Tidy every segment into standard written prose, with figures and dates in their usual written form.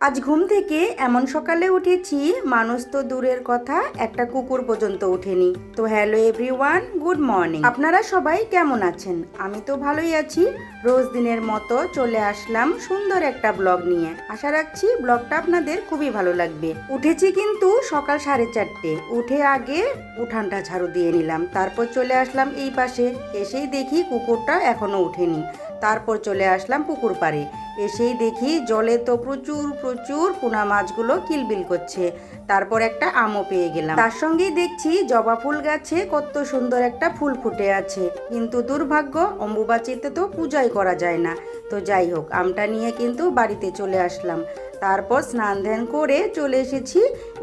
আজ ঘুম থেকে এমন সকালে উঠেছি, মানুষ তো দূরের কথা, একটা কুকুর পর্যন্ত ওঠেনি। তো হ্যালো এভরিওয়ান, গুড মর্নিং। আপনারা সবাই কেমন আছেন? আমি তো ভালোই আছি। রোজ দিনের মতো চলে আসলাম সুন্দর একটা ব্লগ নিয়ে। আশা রাখছি ব্লগটা আপনাদের খুবই ভালো লাগবে। উঠেছি কিন্তু সকাল 4:30। উঠে আগে উঠানটা ঝাড়ু দিয়ে নিলাম, তারপর চলে আসলাম এই পাশে। এসেই দেখি কুকুরটা এখনো উঠেনি। তারপর চলে আসলাম পুকুর পাড়ে। এসেই দেখি জলে তো প্রচুর প্রচুর পোনা মাছগুলো কিলবিল করছে। তারপর একটা আমও পেয়ে গেলাম। তার সঙ্গেই দেখছি জবা ফুল গাছে কত সুন্দর একটা ফুল ফুটে আছে, কিন্তু দুর্ভাগ্য অম্বুবাচীতে তো পূজাই করা যায় না। তো যাই হোক, আমটা নিয়ে কিন্তু বাড়িতে চলে আসলাম। তারপর স্নান ধ্যান করে চলে এসেছি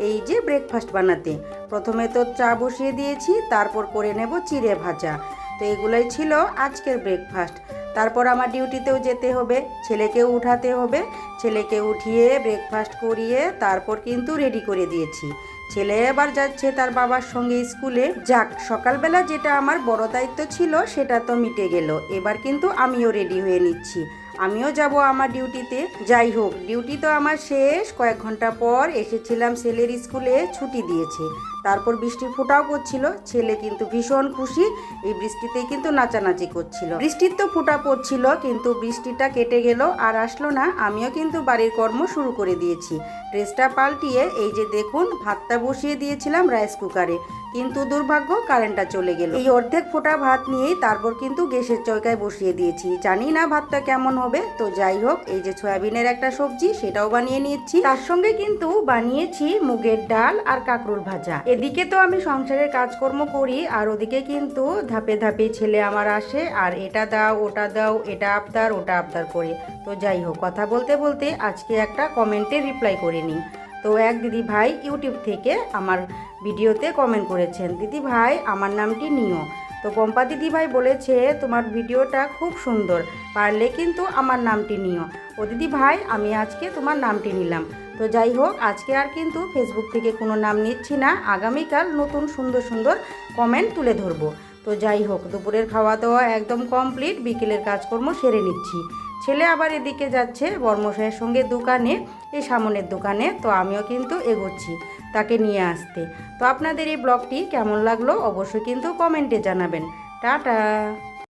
এই যে ব্রেকফাস্ট বানাতে। প্রথমে তো চা বসিয়ে দিয়েছি, তারপর করে নেব চিড়ে ভাজা। তো এগুলোই ছিল আজকের ব্রেকফাস্ট। তারপর আমার ডিউটিতেও যেতে হবে, ছেলেকেও উঠাতে হবে। ছেলেকে উঠিয়ে ব্রেকফাস্ট করিয়ে তারপর কিন্তু রেডি করে দিয়েছি। ছেলে এবার যাচ্ছে তার বাবার সঙ্গে স্কুলে। যাক, সকালবেলা যেটা আমার বড় দায়িত্ব ছিল সেটা তো মিটে গেল। এবার কিন্তু আমিও রেডি হয়ে নিচ্ছি, আমিও যাব আমার ডিউটিতে। যাই হোক, ডিউটি তো আমার শেষ। কয়েক ঘন্টা পর এসেছিলাম ছেলের স্কুলে, ছুটি দিয়েছে। তারপর বৃষ্টির ফোঁটাও পড়ছিল। ছেলে কিন্তু ভীষণ খুশি, এই বৃষ্টিতেই কিন্তু নাচানাচি করছিল। বৃষ্টির তো ফোঁটা পড়ছিল, কিন্তু বৃষ্টিটা কেটে গেল আর আসলো না। আমিও কিন্তু বাড়ির কর্ম শুরু করে দিয়েছি। ড্রেসটা পাল্টিয়ে এই যে দেখুন, ভাতটা বসিয়ে দিয়েছিলাম রাইস কুকারে, কিন্তু দুর্ভাগ্য কারেন্টটা চলে গেল। এই অর্ধেক ফোঁটা ভাত নিয়েই তারপর কিন্তু গ্যাসের চৌকায় বসিয়ে দিয়েছি। জানি না ভাতটা কেমন হবে। তো যাই হোক, এই যে সয়াবিনের একটা সবজি, সেটাও বানিয়ে নিয়েছি। তার সঙ্গে কিন্তু বানিয়েছি মুগের ডাল আর কাঁকরোল ভাজা। এদিকে তো আমি সংসারের কাজকর্ম করি, আর ওদিকে কিন্তু ধাপে ধাপে ছেলে আমার আসে, আর এটা দাও ওটা দাও, এটা আবদার ওটা আবদার করে। তো যাই হোক, কথা বলতে বলতে আজকে একটা কমেন্টে রিপ্লাই করে নিই। তো এক দিদি ভাই ইউটিউব থেকে আমার ভিডিওতে কমেন্ট করেছেন, দিদি ভাই আমার নামটি নিও। তো পম্পা দিদি ভাই বলেছে তোমার ভিডিওটা খুব সুন্দর, পারলে কিন্তু আমার নামটি নিও। ও দিদি ভাই, আমি আজকে তোমার নামটি নিলাম। তো যাই হোক, আজকে আর কিন্তু ফেসবুক থেকে কোনো নাম নিচ্ছি না। আগামীকাল নতুন সুন্দর সুন্দর কমেন্ট তুলে ধরবো। তো যাই হোক, দুপুরের খাওয়া দাওয়া একদম কমপ্লিট, বিকেলের কাজকর্ম সেরে নিচ্ছি। ছেলে আবার এদিকে যাচ্ছে বর্মশাইয়ের সঙ্গে দোকানে, এই সামনের দোকানে। তো আমিও কিন্তু এগোচ্ছি তাকে নিয়ে আসতে। তো আপনাদের এই ব্লগটি কেমন লাগলো অবশ্যই কিন্তু কমেন্টে জানাবেন। টাটা।